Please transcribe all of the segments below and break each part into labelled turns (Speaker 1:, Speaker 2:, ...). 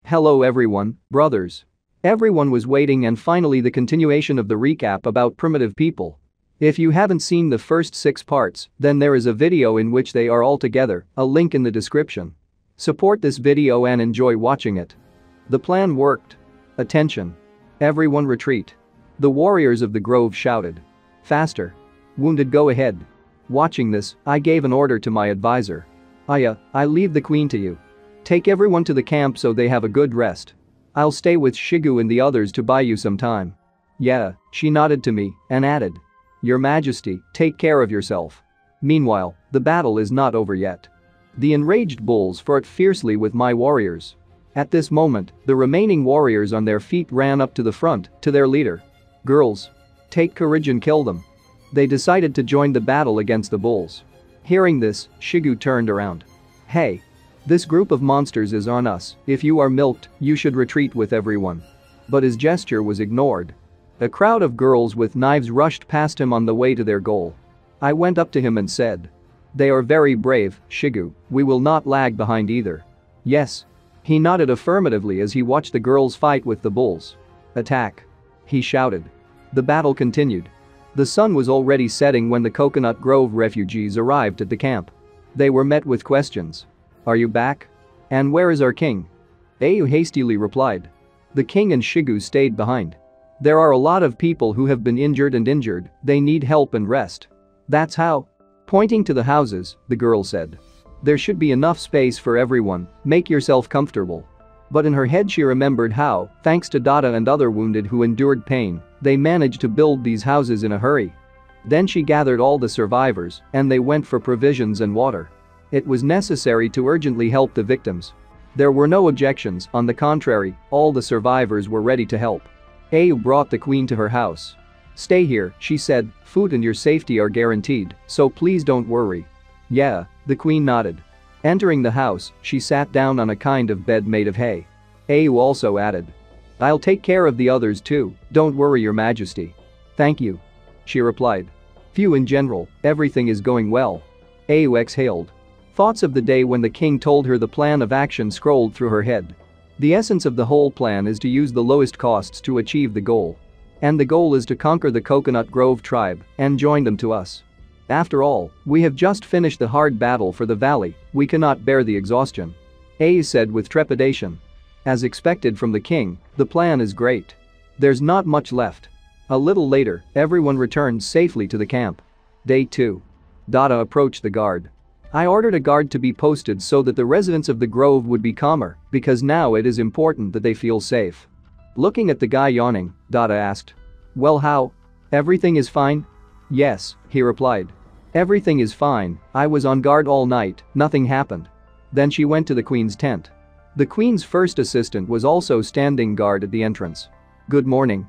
Speaker 1: Hello everyone, brothers. Everyone was waiting and finally the continuation of the recap about primitive people. If you haven't seen the first 6 parts, then there is a video in which they are all together, a link in the description. Support this video and enjoy watching it. The plan worked. Attention. Everyone retreat. The warriors of the grove shouted. Faster. Wounded, go ahead. Watching this, I gave an order to my advisor. I leave the queen to you. Take everyone to the camp so they have a good rest. I'll stay with Shigu and the others to buy you some time. Yeah, she nodded to me and added. Your Majesty, take care of yourself. Meanwhile, the battle is not over yet. The enraged bulls fought fiercely with my warriors. At this moment, the remaining warriors on their feet ran up to the front, to their leader. Girls. Take courage and kill them. They decided to join the battle against the bulls. Hearing this, Shigu turned around. Hey. This group of monsters is on us, if you are milked, you should retreat with everyone. But his gesture was ignored. A crowd of girls with knives rushed past him on the way to their goal. I went up to him and said. They are very brave, Shigu, we will not lag behind either. Yes. He nodded affirmatively as he watched the girls fight with the bulls. Attack. He shouted. The battle continued. The sun was already setting when the Coconut Grove refugees arrived at the camp. They were met with questions. Are you back? And where is our king? Ayu hastily replied. The king and Shigu stayed behind. There are a lot of people who have been injured, they need help and rest. That's how? Pointing to the houses, the girl said. There should be enough space for everyone, make yourself comfortable. But in her head she remembered how, thanks to Dada and other wounded who endured pain, they managed to build these houses in a hurry. Then she gathered all the survivors and they went for provisions and water. It was necessary to urgently help the victims. There were no objections, on the contrary, all the survivors were ready to help. Ayu brought the queen to her house. Stay here, she said, food and your safety are guaranteed, so please don't worry. Yeah, the queen nodded. Entering the house, she sat down on a kind of bed made of hay. Ayu also added. I'll take care of the others too, don't worry your majesty. Thank you. She replied. Phew, in general, everything is going well. Ayu exhaled. Thoughts of the day when the king told her the plan of action scrolled through her head. The essence of the whole plan is to use the lowest costs to achieve the goal. And the goal is to conquer the Coconut Grove tribe and join them to us. After all, we have just finished the hard battle for the valley, we cannot bear the exhaustion. Ayu said with trepidation. As expected from the king, the plan is great. There's not much left. A little later, everyone returned safely to the camp. Day 2. Dada approached the guard. I ordered a guard to be posted so that the residents of the grove would be calmer, because now it is important that they feel safe. Looking at the guy yawning, Dada asked. Well, how? Everything is fine? Yes, he replied. Everything is fine, I was on guard all night, nothing happened. Then she went to the queen's tent. The queen's first assistant was also standing guard at the entrance. Good morning.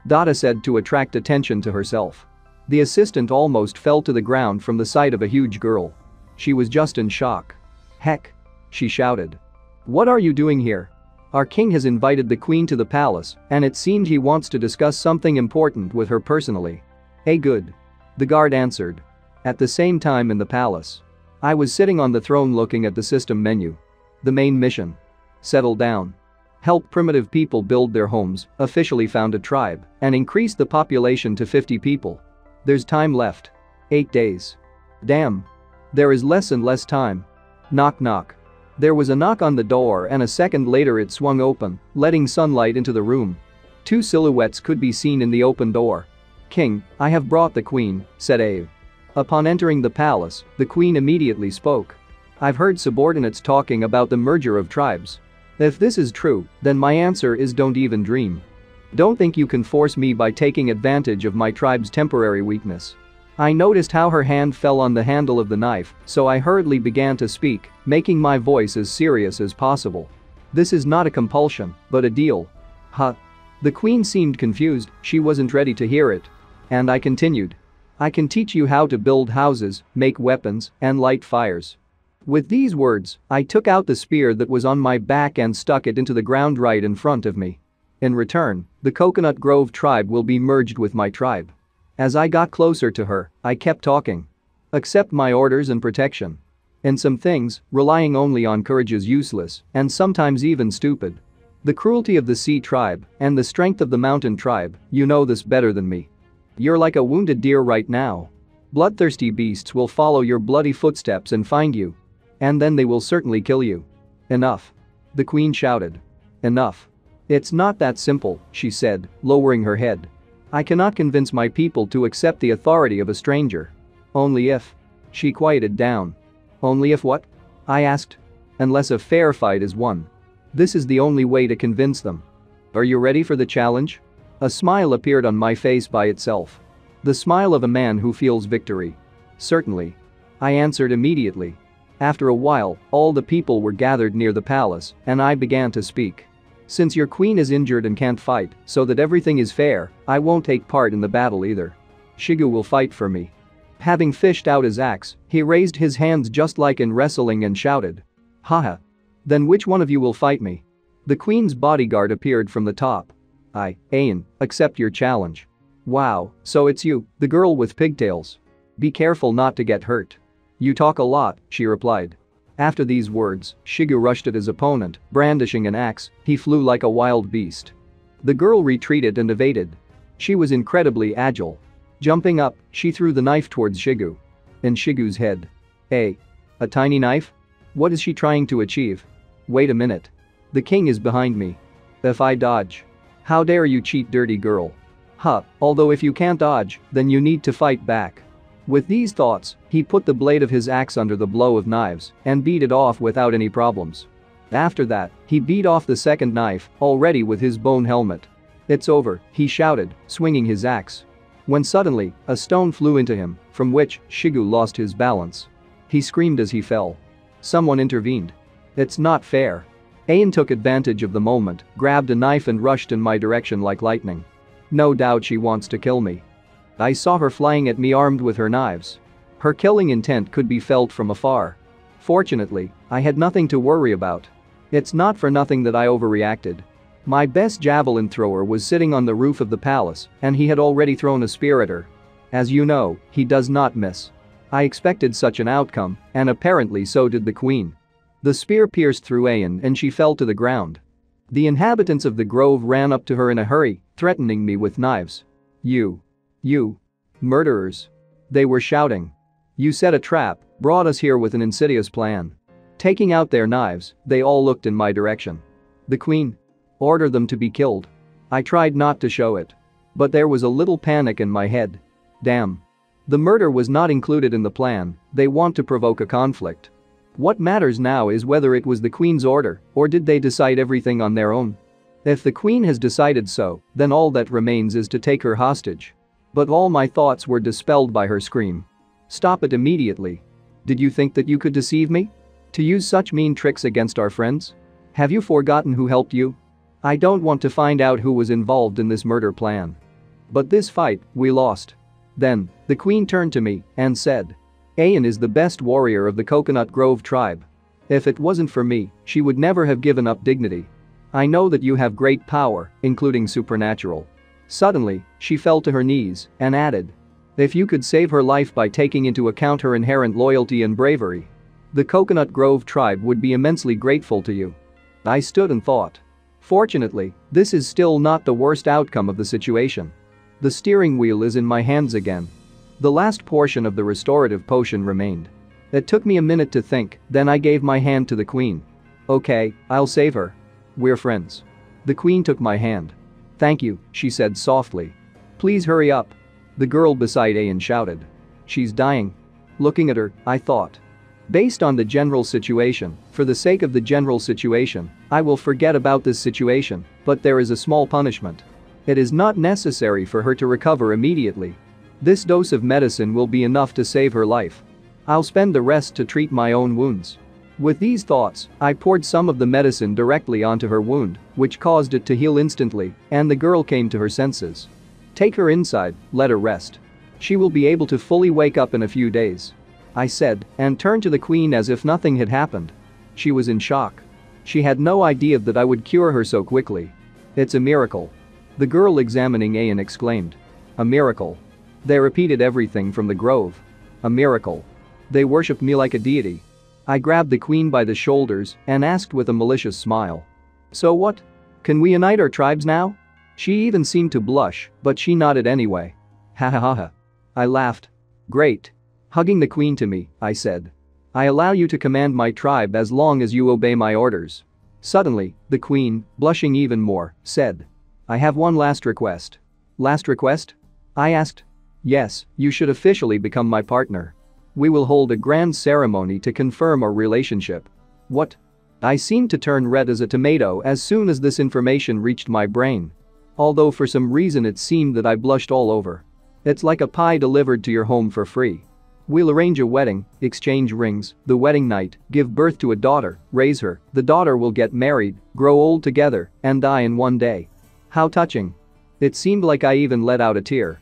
Speaker 1: Dada said to attract attention to herself. The assistant almost fell to the ground from the sight of a huge girl. She was just in shock. Heck! She shouted. What are you doing here? Our king has invited the queen to the palace, and it seemed he wants to discuss something important with her personally. Hey, good. The guard answered. At the same time in the palace. I was sitting on the throne looking at the system menu. The main mission. Settle down. Help primitive people build their homes, officially found a tribe, and increase the population to 50 people. There's time left. 8 days. Damn. There is less and less time. Knock knock. There was a knock on the door and a second later it swung open, letting sunlight into the room. 2 silhouettes could be seen in the open door. King, I have brought the queen, said Ayu. Upon entering the palace, the queen immediately spoke. I've heard subordinates talking about the merger of tribes. If this is true, then my answer is don't even dream. Don't think you can force me by taking advantage of my tribe's temporary weakness. I noticed how her hand fell on the handle of the knife, so I hurriedly began to speak, making my voice as serious as possible. This is not a compulsion, but a deal. Huh? The queen seemed confused, she wasn't ready to hear it. And I continued. I can teach you how to build houses, make weapons, and light fires. With these words, I took out the spear that was on my back and stuck it into the ground right in front of me. In return, the Coconut Grove tribe will be merged with my tribe. As I got closer to her, I kept talking. Accept my orders and protection. In some things, relying only on courage is useless and sometimes even stupid. The cruelty of the sea tribe and the strength of the mountain tribe, you know this better than me. You're like a wounded deer right now. Bloodthirsty beasts will follow your bloody footsteps and find you. And then they will certainly kill you. Enough. The queen shouted. Enough. It's not that simple, she said, lowering her head. I cannot convince my people to accept the authority of a stranger. Only if. She quieted down. Only if what? I asked. Unless a fair fight is won. This is the only way to convince them. Are you ready for the challenge? A smile appeared on my face by itself. The smile of a man who feels victory. Certainly. I answered immediately. After a while, all the people were gathered near the palace, and I began to speak. Since your queen is injured and can't fight, so that everything is fair, I won't take part in the battle either. Shigu will fight for me. Having fished out his axe, he raised his hands just like in wrestling and shouted. Haha. Then which one of you will fight me? The queen's bodyguard appeared from the top. Ayan, accept your challenge. Wow, so it's you, the girl with pigtails. Be careful not to get hurt. You talk a lot, she replied. After these words, Shigu rushed at his opponent, brandishing an axe. He flew like a wild beast. The girl retreated and evaded. She was incredibly agile. Jumping up, she threw the knife towards Shigu. In Shigu's head. A tiny knife? What is she trying to achieve? Wait a minute. The king is behind me. If I dodge. How dare you cheat, dirty girl? Although if you can't dodge, then you need to fight back. With these thoughts, he put the blade of his axe under the blow of knives and beat it off without any problems. After that, he beat off the second knife, already with his bone helmet. It's over, he shouted, swinging his axe. When suddenly, a stone flew into him, from which Shigu lost his balance. He screamed as he fell. Someone intervened. It's not fair. Ayan took advantage of the moment, grabbed a knife and rushed in my direction like lightning. No doubt she wants to kill me. I saw her flying at me armed with her knives. Her killing intent could be felt from afar. Fortunately, I had nothing to worry about. It's not for nothing that I overreacted. My best javelin thrower was sitting on the roof of the palace, and he had already thrown a spear at her. As you know, he does not miss. I expected such an outcome, and apparently so did the queen. The spear pierced through Ayan and she fell to the ground. The inhabitants of the grove ran up to her in a hurry, threatening me with knives. You, murderers. They were shouting. You set a trap, brought us here with an insidious plan. Taking out their knives, they all looked in my direction. The queen. Order them to be killed. I tried not to show it. But there was a little panic in my head. Damn. The murder was not included in the plan. They want to provoke a conflict. What matters now is whether it was the queen's order, or did they decide everything on their own? If the queen has decided so, then all that remains is to take her hostage. But all my thoughts were dispelled by her scream. Stop it immediately. Did you think that you could deceive me? To use such mean tricks against our friends? Have you forgotten who helped you? I don't want to find out who was involved in this murder plan. But this fight, we lost. Then, the queen turned to me and said. Ayan is the best warrior of the Coconut Grove tribe. If it wasn't for me, she would never have given up dignity. I know that you have great power, including supernatural. Suddenly, she fell to her knees and added. If you could save her life by taking into account her inherent loyalty and bravery, the Coconut Grove tribe would be immensely grateful to you. I stood and thought. Fortunately, this is still not the worst outcome of the situation. The steering wheel is in my hands again. The last portion of the restorative potion remained. It took me a minute to think, then I gave my hand to the queen. Okay, I'll save her. We're friends. The queen took my hand. Thank you, she said softly. Please hurry up. The girl beside Ayan shouted. She's dying. Looking at her, I thought. Based on the general situation, for the sake of the general situation, I will forget about this situation, but there is a small punishment. It is not necessary for her to recover immediately. This dose of medicine will be enough to save her life. I'll spend the rest to treat my own wounds. With these thoughts, I poured some of the medicine directly onto her wound, which caused it to heal instantly, and the girl came to her senses. Take her inside, let her rest. She will be able to fully wake up in a few days. I said, and turned to the queen as if nothing had happened. She was in shock. She had no idea that I would cure her so quickly. It's a miracle. The girl examining Ayan exclaimed. A miracle. They repeated everything from the grove. A miracle. They worshipped me like a deity. I grabbed the queen by the shoulders and asked with a malicious smile. So what? Can we unite our tribes now? She even seemed to blush, but she nodded anyway. Ha ha ha ha. I laughed. Great. Hugging the queen to me, I said. I allow you to command my tribe as long as you obey my orders. Suddenly, the queen, blushing even more, said. I have one last request. Last request? I asked. Yes, you should officially become my partner. We will hold a grand ceremony to confirm our relationship. What? I seemed to turn red as a tomato as soon as this information reached my brain. Although for some reason it seemed that I blushed all over. It's like a pie delivered to your home for free. We'll arrange a wedding, exchange rings, the wedding night, give birth to a daughter, raise her, the daughter will get married, grow old together, and die in one day. How touching. It seemed like I even let out a tear.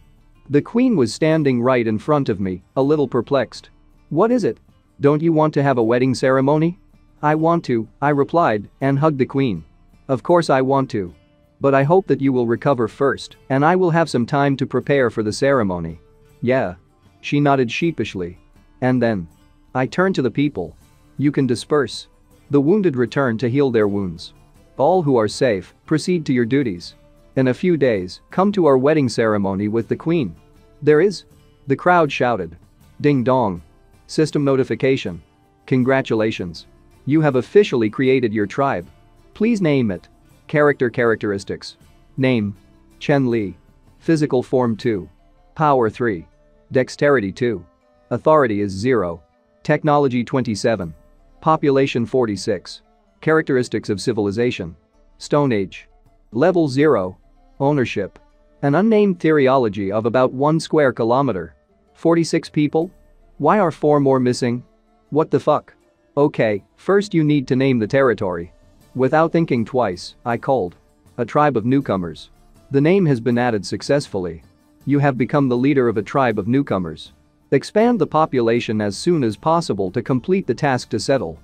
Speaker 1: The queen was standing right in front of me, a little perplexed. What is it? Don't you want to have a wedding ceremony? I want to, I replied, and hugged the queen. Of course I want to. But I hope that you will recover first, and I will have some time to prepare for the ceremony. Yeah. She nodded sheepishly. And then. I turned to the people. You can disperse. The wounded return to heal their wounds. All who are safe, proceed to your duties. In a few days, come to our wedding ceremony with the queen. There is? The crowd shouted. Ding dong. System notification. Congratulations. You have officially created your tribe. Please name it. Characteristics. Name. Chen Li. Physical form 2. Power 3. Dexterity 2. Authority is 0. Technology 27. Population 46. Characteristics of civilization. Stone Age. Level 0. Ownership. An unnamed theology of about 1 square kilometer. 46 people? Why are 4 more missing? What the fuck? Okay, first you need to name the territory. Without thinking twice, I called. A tribe of newcomers. The name has been added successfully. You have become the leader of a tribe of newcomers. Expand the population as soon as possible to complete the task to settle.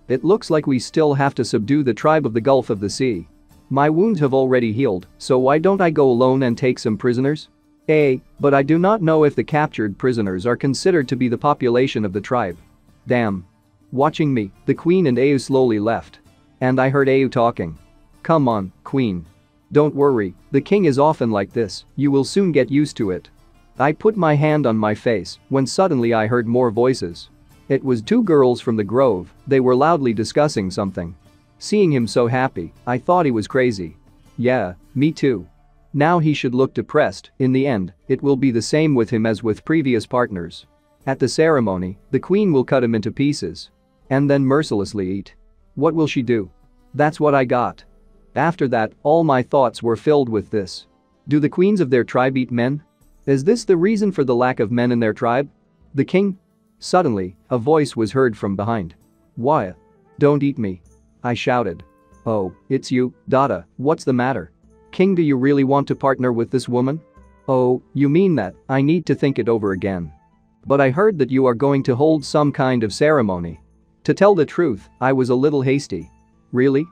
Speaker 1: It looks like we still have to subdue the tribe of the Gulf of the Sea. My wounds have already healed, so why don't I go alone and take some prisoners? But I do not know if the captured prisoners are considered to be the population of the tribe. Damn. Watching me, the queen and Ayu slowly left. And I heard Ayu talking. Come on, queen. Don't worry, the king is often like this, you will soon get used to it. I put my hand on my face when suddenly I heard more voices. It was 2 girls from the grove, they were loudly discussing something. Seeing him so happy, I thought he was crazy. Yeah, me too. Now he should look depressed, in the end, it will be the same with him as with previous partners. At the ceremony, the queen will cut him into pieces. And then mercilessly eat. What will she do? That's what I got. After that, all my thoughts were filled with this. Do the queens of their tribe eat men? Is this the reason for the lack of men in their tribe? The king? Suddenly, a voice was heard from behind. Why? Don't eat me. I shouted. Oh, it's you, Dada, what's the matter? King, do you really want to partner with this woman? Oh, you mean that, I need to think it over again. But I heard that you are going to hold some kind of ceremony. To tell the truth, I was a little hasty. Really?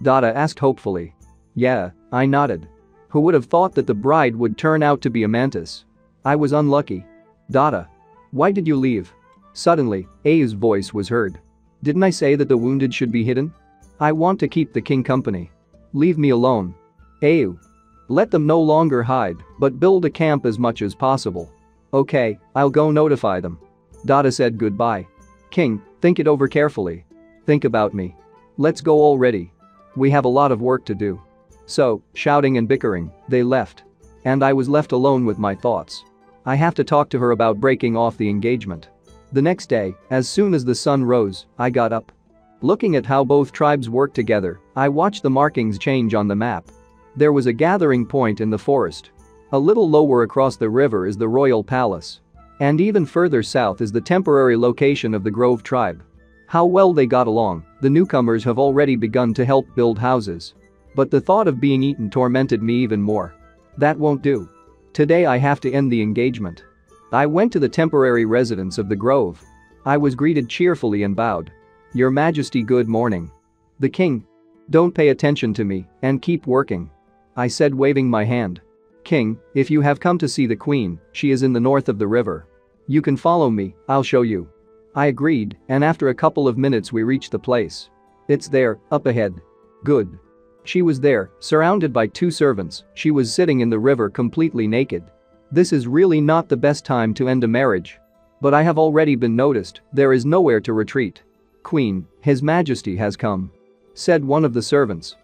Speaker 1: Dada asked hopefully. Yeah, I nodded. Who would have thought that the bride would turn out to be a mantis? I was unlucky. Dada. Why did you leave? Suddenly, Ayu's voice was heard. Didn't I say that the wounded should be hidden? I want to keep the king company. Leave me alone. Ayu. Let them no longer hide, but build a camp as much as possible. Okay, I'll go notify them. Dada said goodbye. King, think it over carefully. Think about me. Let's go already. We have a lot of work to do. So, shouting and bickering, they left. And I was left alone with my thoughts. I have to talk to her about breaking off the engagement. The next day, as soon as the sun rose, I got up. Looking at how both tribes worked together, I watched the markings change on the map. There was a gathering point in the forest. A little lower across the river is the royal palace. And even further south is the temporary location of the Grove tribe. How well they got along, the newcomers have already begun to help build houses. But the thought of being eaten tormented me even more. That won't do. Today I have to end the engagement. I went to the temporary residence of the Grove. I was greeted cheerfully and bowed. Your Majesty, good morning. The king. Don't pay attention to me and keep working. I said, waving my hand. King, if you have come to see the queen, she is in the north of the river. You can follow me, I'll show you. I agreed, and after a couple of minutes we reached the place. It's there, up ahead. Good. She was there, surrounded by two servants. She was sitting in the river completely naked. This is really not the best time to end a marriage. But I have already been noticed, there is nowhere to retreat. Queen, His Majesty has come, said one of the servants.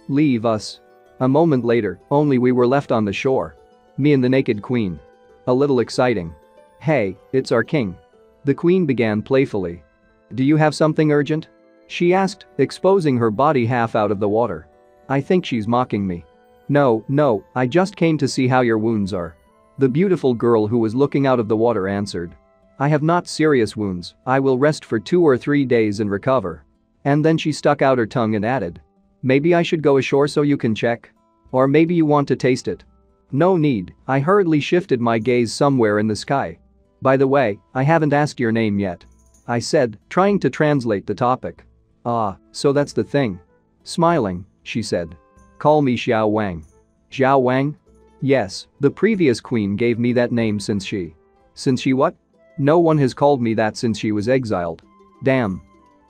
Speaker 1: Leave us. A moment later, only we were left on the shore. Me and the naked queen. A little exciting. Hey, it's our king. The queen began playfully. Do you have something urgent? She asked, exposing her body half out of the water. I think she's mocking me. No, I just came to see how your wounds are. The beautiful girl who was looking out of the water answered. I have not serious wounds, I will rest for 2 or 3 days and recover. And then she stuck out her tongue and added. Maybe I should go ashore so you can check? Or maybe you want to taste it? No need, I hurriedly shifted my gaze somewhere in the sky. By the way, I haven't asked your name yet. I said, trying to translate the topic. Ah, so that's the thing. Smiling, she said. Call me Xiao Wang. Xiao Wang? Yes, the previous queen gave me that name since she what? No one has called me that since she was exiled. Damn.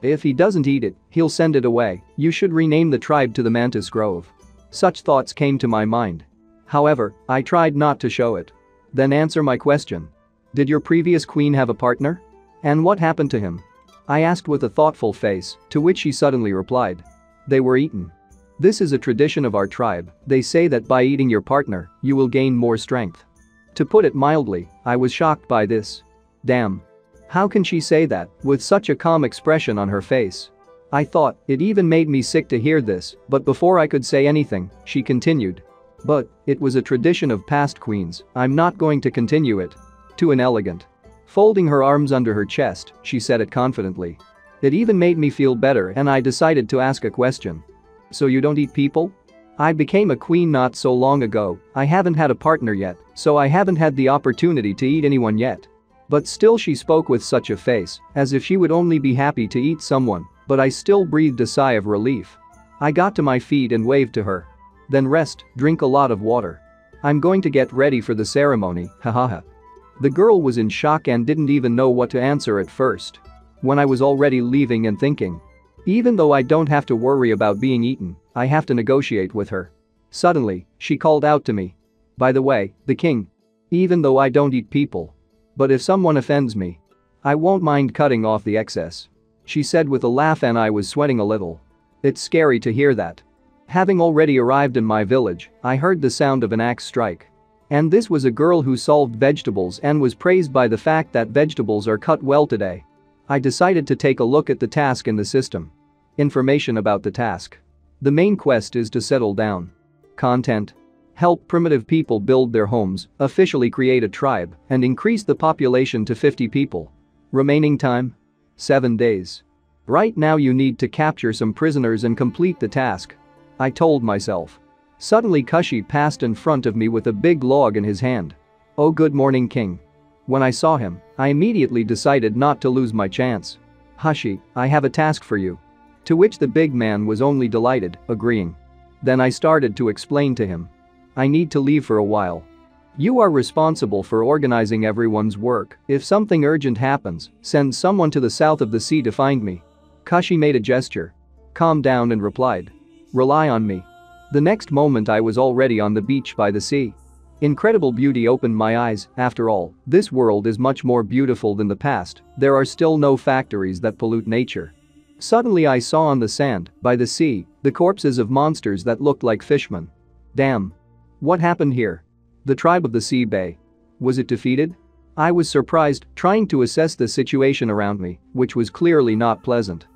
Speaker 1: If he doesn't eat it, he'll send it away. You should rename the tribe to the Mantis Grove. Such thoughts came to my mind. However, I tried not to show it. Then answer my question. Did your previous queen have a partner? And what happened to him? I asked with a thoughtful face, to which she suddenly replied. They were eaten. This is a tradition of our tribe, they say that by eating your partner, you will gain more strength. To put it mildly, I was shocked by this. Damn. How can she say that, with such a calm expression on her face? I thought, it even made me sick to hear this, but before I could say anything, she continued. But, it was a tradition of past queens, I'm not going to continue it. Too inelegant. Folding her arms under her chest, she said it confidently. It even made me feel better and I decided to ask a question. So you don't eat people? I became a queen not so long ago, I haven't had a partner yet, so I haven't had the opportunity to eat anyone yet. But still she spoke with such a face, as if she would only be happy to eat someone, but I still breathed a sigh of relief. I got to my feet and waved to her. Then rest, drink a lot of water. I'm going to get ready for the ceremony, hahaha. The girl was in shock and didn't even know what to answer at first. When I was already leaving and thinking. Even though I don't have to worry about being eaten, I have to negotiate with her. Suddenly, she called out to me. By the way, the king. Even though I don't eat people. But if someone offends me, I won't mind cutting off the excess. She said with a laugh and I was sweating a little. It's scary to hear that. Having already arrived in my village, I heard the sound of an axe strike. And this was a girl who solved vegetables and was praised by the fact that vegetables are cut well today. I decided to take a look at the task in the system. Information about the task. The main quest is to settle down. Content. Help primitive people build their homes, officially create a tribe, and increase the population to 50 people. Remaining time? 7 days. Right now you need to capture some prisoners and complete the task. I told myself. Suddenly Kushi passed in front of me with a big log in his hand. Oh, good morning, king. When I saw him, I immediately decided not to lose my chance. Hushi, I have a task for you. To which the big man was only delighted, agreeing. Then I started to explain to him. I need to leave for a while. You are responsible for organizing everyone's work. If something urgent happens, send someone to the south of the sea to find me. Kushi made a gesture. Calmed down and replied. Rely on me. The next moment I was already on the beach by the sea. Incredible beauty opened my eyes. After all, this world is much more beautiful than the past. There are still no factories that pollute nature. Suddenly I saw on the sand, by the sea, the corpses of monsters that looked like fishmen. Damn. What happened here? The tribe of the sea bay. Was it defeated? I was surprised, trying to assess the situation around me, which was clearly not pleasant.